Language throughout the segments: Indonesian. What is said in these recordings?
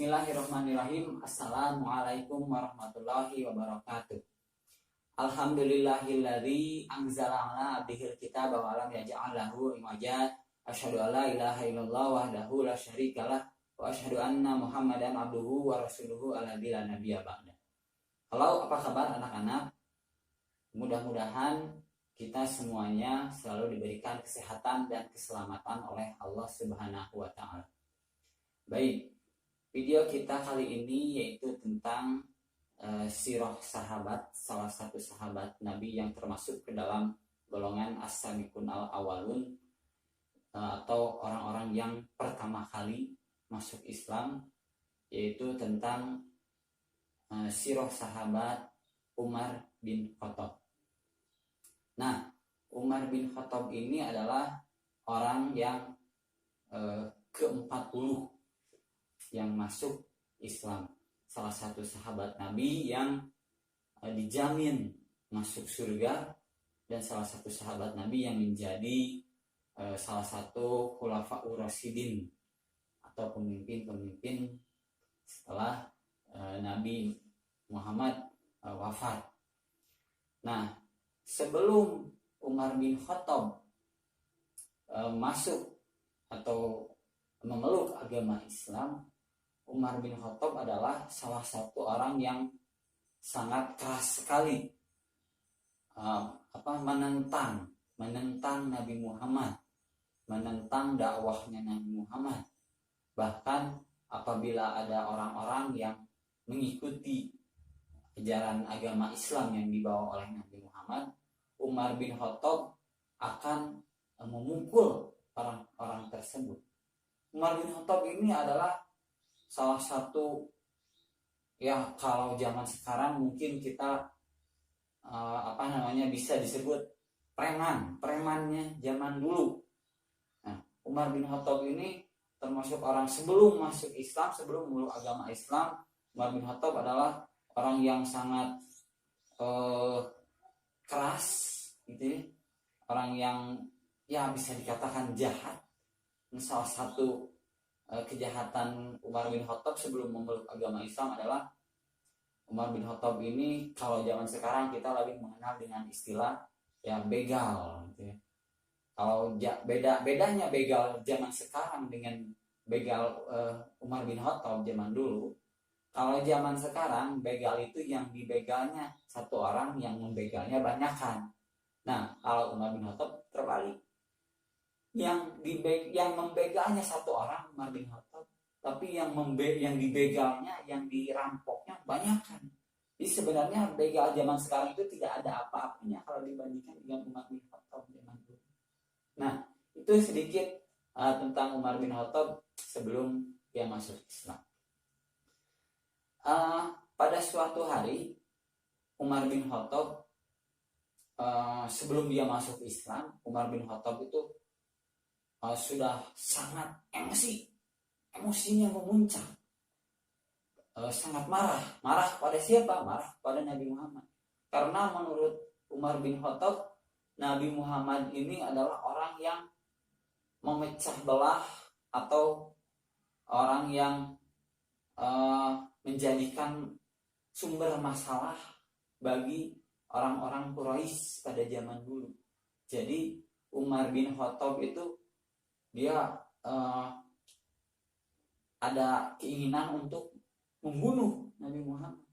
Bismillahirrahmanirrahim. Assalamualaikum warahmatullahi wabarakatuh. Alhamdulillahilladzi anzala ala abdihil kitaba wa lam yaj'al lahu iwaja. Asyhadu an la ilaha illallah wahdahu la syarikalah wa asyhadu anna Muhammadan abduhu wa rasuluhu alladzi la nabiyya ba'da. Halo, apa kabar anak-anak? Mudah-mudahan kita semuanya selalu diberikan kesehatan dan keselamatan oleh Allah Subhanahu wa taala. Baik, video kita kali ini yaitu tentang sirah sahabat, salah satu sahabat Nabi yang termasuk ke dalam golongan as-sabiqun al-awwalun, atau orang-orang yang pertama kali masuk Islam, yaitu tentang sirah sahabat Umar bin Khattab. Nah, Umar bin Khattab ini adalah orang yang ke-40 yang masuk Islam, salah satu sahabat Nabi yang dijamin masuk surga, dan salah satu sahabat Nabi yang menjadi salah satu khulafaur rasyidin atau pemimpin-pemimpin setelah Nabi Muhammad wafat. Nah, sebelum Umar bin Khattab masuk atau memeluk agama Islam, Umar bin Khattab adalah salah satu orang yang sangat keras sekali menentang Nabi Muhammad, menentang dakwahnya Nabi Muhammad. Bahkan apabila ada orang-orang yang mengikuti ajaran agama Islam yang dibawa oleh Nabi Muhammad, Umar bin Khattab akan memukul orang-orang tersebut. Umar bin Khattab ini adalah salah satu, ya kalau zaman sekarang mungkin kita bisa disebut premannya zaman dulu. Nah, Umar bin Khattab ini termasuk orang sebelum masuk Islam, sebelum memeluk agama Islam. Umar bin Khattab adalah orang yang sangat keras, gitu ya. Orang yang ya bisa dikatakan jahat. Salah satu kejahatan Umar bin Khattab sebelum memeluk agama Islam adalah Umar bin Khattab ini, kalau zaman sekarang kita lebih mengenal dengan istilah ya begal, gitu ya. Kalau bedanya begal zaman sekarang dengan begal Umar bin Khattab zaman dulu. Kalau zaman sekarang begal itu yang dibegalnya satu orang, yang membegalnya banyakan. Nah, kalau Umar bin Khattab terbalik. Yang membegalnya satu orang, Umar bin Khattab, tapi yang dibegalnya, yang dirampoknya banyak kan. Jadi sebenarnya begal zaman sekarang itu tidak ada apa-apanya kalau dibandingkan dengan Umar bin Khattab zaman dulu. Nah, itu sedikit tentang Umar bin Khattab sebelum dia masuk Islam. Pada suatu hari Umar bin Khattab, sebelum dia masuk Islam, Umar bin Khattab itu sudah sangat emosinya memuncak, sangat marah pada siapa? Marah pada Nabi Muhammad. Karena menurut Umar bin Khattab, Nabi Muhammad ini adalah orang yang memecah belah, atau orang yang menjadikan sumber masalah bagi orang-orang Quraisy pada zaman dulu. Jadi Umar bin Khattab itu dia ada keinginan untuk membunuh Nabi Muhammad.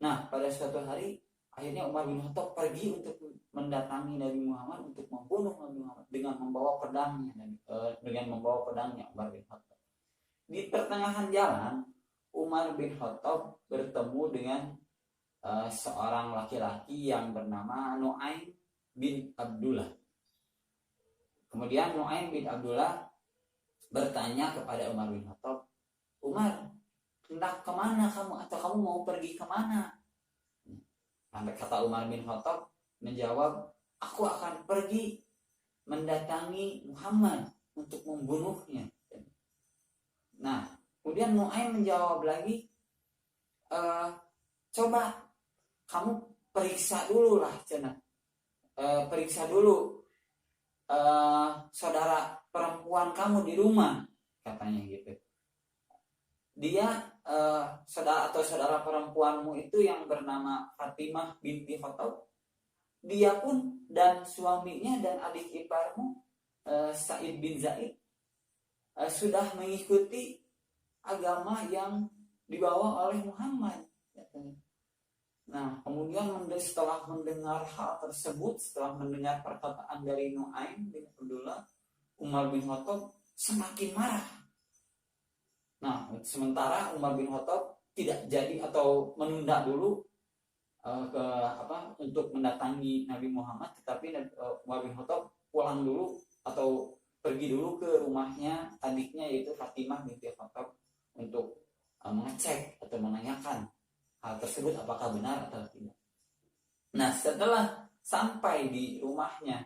Nah, pada suatu hari akhirnya Umar bin Khattab pergi untuk mendatangi Nabi Muhammad untuk membunuh Nabi Muhammad dengan membawa pedangnya Umar bin Khattab. Di pertengahan jalan, Umar bin Khattab bertemu dengan seorang laki-laki yang bernama Nu'aim bin Abdullah. Kemudian Nu'aim bin Abdullah bertanya kepada Umar bin Khattab, "Umar, hendak kemana kamu, atau kamu mau pergi kemana?" Sampai kata Umar bin Khattab menjawab, "Aku akan pergi mendatangi Muhammad untuk membunuhnya." Nah, kemudian Nu'aim menjawab lagi, "Coba kamu periksa dulu lah, periksa dulu saudara perempuan kamu di rumah," katanya gitu. dia saudara atau saudara perempuanmu itu yang bernama Fatimah binti Khattab, dia pun dan suaminya dan adik iparmu Said bin Zaid sudah mengikuti agama yang dibawa oleh Muhammad. Nah, kemudian setelah mendengar hal tersebut, setelah mendengar perkataan dari Nuaim bin Abdullah, Umar bin Khattab semakin marah. Nah, sementara Umar bin Khattab tidak jadi atau menunda dulu untuk mendatangi Nabi Muhammad, tetapi Umar bin Khattab pulang dulu atau pergi dulu ke rumahnya adiknya yaitu Fatimah binti Khattab untuk mengecek atau menanyakan hal tersebut apakah benar atau tidak. Nah, setelah sampai di rumahnya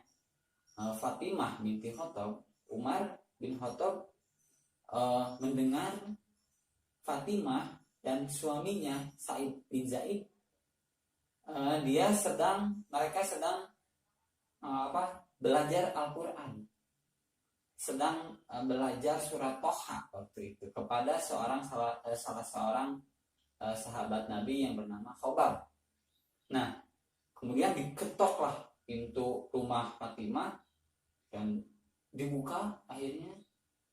Fatimah binti Khattab, Umar bin Khattab mendengar Fatimah dan suaminya Said bin Zaid mereka sedang belajar Al-Quran, sedang belajar surat Toha waktu itu kepada salah seorang sahabat Nabi yang bernama Khobab. Nah, kemudian diketoklah pintu rumah Fatimah dan dibuka akhirnya.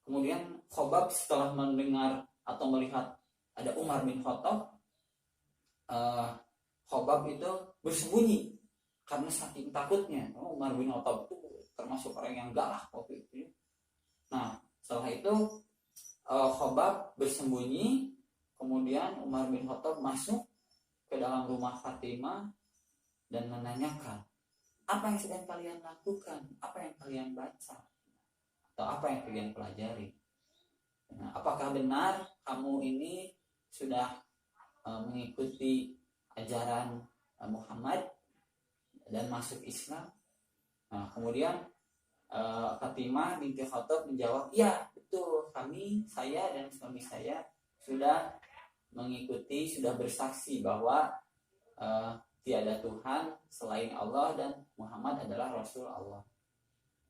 Kemudian Khobab setelah mendengar atau melihat ada Umar bin Khattab, Khobab itu bersembunyi karena saking takutnya. Umar bin Khattab itu termasuk orang yang galak waktu itu. Nah, setelah itu Khobab bersembunyi. Kemudian Umar bin Khattab masuk ke dalam rumah Fatimah dan menanyakan, apa yang sedang kalian lakukan, apa yang kalian baca, atau apa yang kalian pelajari. Nah, apakah benar kamu ini sudah mengikuti ajaran Muhammad dan masuk Islam? Nah, kemudian Fatimah binti Khattab menjawab, ya betul, saya dan suami saya sudah mengikuti, sudah bersaksi bahwa tiada Tuhan selain Allah dan Muhammad adalah Rasul Allah.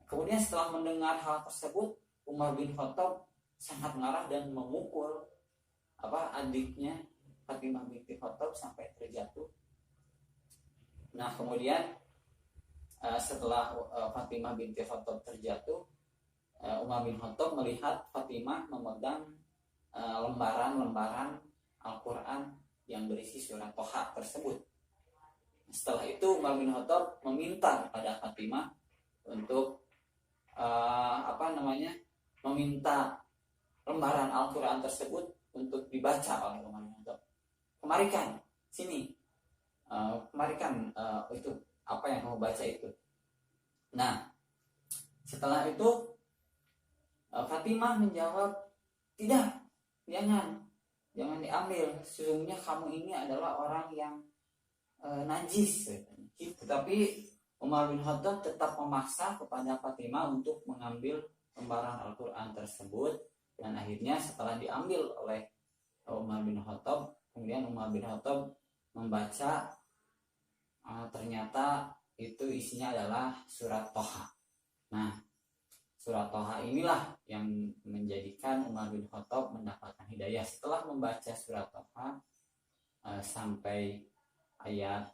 Kemudian setelah mendengar hal tersebut, Umar bin Khattab sangat marah dan memukul adiknya Fatimah binti Khattab sampai terjatuh. Nah, kemudian setelah Fatimah binti Khattab terjatuh, Umar bin Khattab melihat Fatimah memegang lembaran-lembaran Al-Quran yang berisi surat Toha tersebut. Setelah itu Umar bin Khattab meminta kepada Fatimah untuk meminta lembaran Al-Quran tersebut untuk dibaca oleh Umar bin Khattab. Kemarikan sini, kemarikan itu apa yang kamu baca itu. Nah, setelah itu Fatimah menjawab, tidak, jangan diambil, sesungguhnya kamu ini adalah orang yang najis. Tetapi Umar bin Khattab tetap memaksa kepada Fatimah untuk mengambil lembaran Al-Quran tersebut, dan akhirnya setelah diambil oleh Umar bin Khattab, kemudian Umar bin Khattab membaca, ternyata itu isinya adalah surat Toha. Nah, surat Toha inilah yang menjadikan Umar bin Khattab mendapatkan hidayah. Setelah membaca surat Toha sampai ayat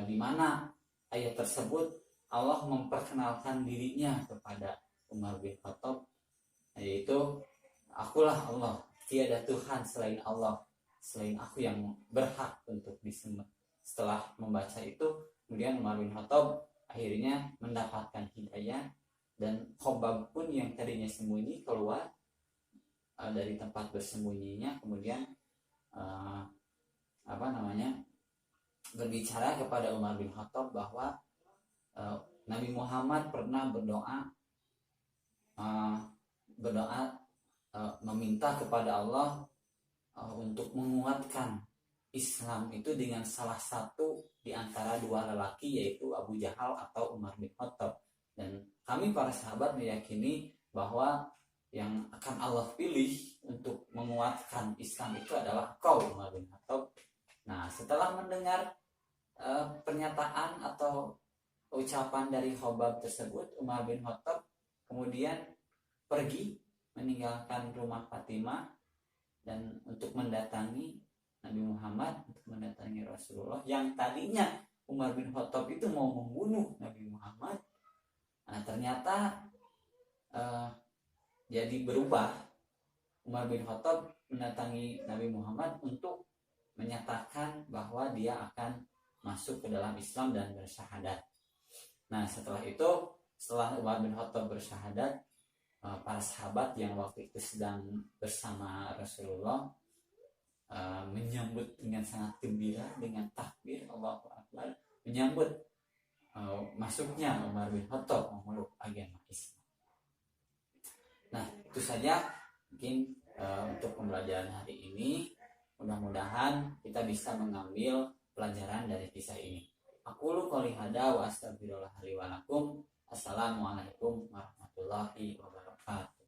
di mana ayat tersebut Allah memperkenalkan dirinya kepada Umar bin Khattab, yaitu, akulah Allah, tiada Tuhan selain Allah, selain aku yang berhak untuk disembah. Setelah membaca itu, kemudian Umar bin Khattab akhirnya mendapatkan hidayah, dan Khobab pun yang tadinya sembunyi keluar dari tempat bersembunyinya, kemudian berbicara kepada Umar bin Khattab bahwa Nabi Muhammad pernah berdoa meminta kepada Allah untuk menguatkan Islam itu dengan salah satu di antara dua lelaki, yaitu Abu Jahal atau Umar bin Khattab. Dan kami para sahabat meyakini bahwa yang akan Allah pilih untuk menguatkan Islam itu adalah kau, Umar bin Khattab. Nah, setelah mendengar pernyataan atau ucapan dari Khobab tersebut, Umar bin Khattab kemudian pergi meninggalkan rumah Fatimah dan untuk mendatangi Nabi Muhammad, untuk mendatangi Rasulullah, yang tadinya Umar bin Khattab itu mau membunuh Nabi Muhammad. Nah, ternyata jadi berubah. Umar bin Khattab mendatangi Nabi Muhammad untuk menyatakan bahwa dia akan masuk ke dalam Islam dan bersyahadat. Nah, setelah Umar bin Khattab bersyahadat, para sahabat yang waktu itu sedang bersama Rasulullah menyambut dengan sangat gembira, dengan takbir Allahu Akbar, menyambut masuknya Umar bin Khattab memeluk agama Islam. Nah, itu saja mungkin untuk pembelajaran hari ini. Mudah-mudahan kita bisa mengambil pelajaran dari kisah ini. Aqulu qouli hadza wa astaghfirullah li wa lakum. Assalamualaikum warahmatullahi wabarakatuh.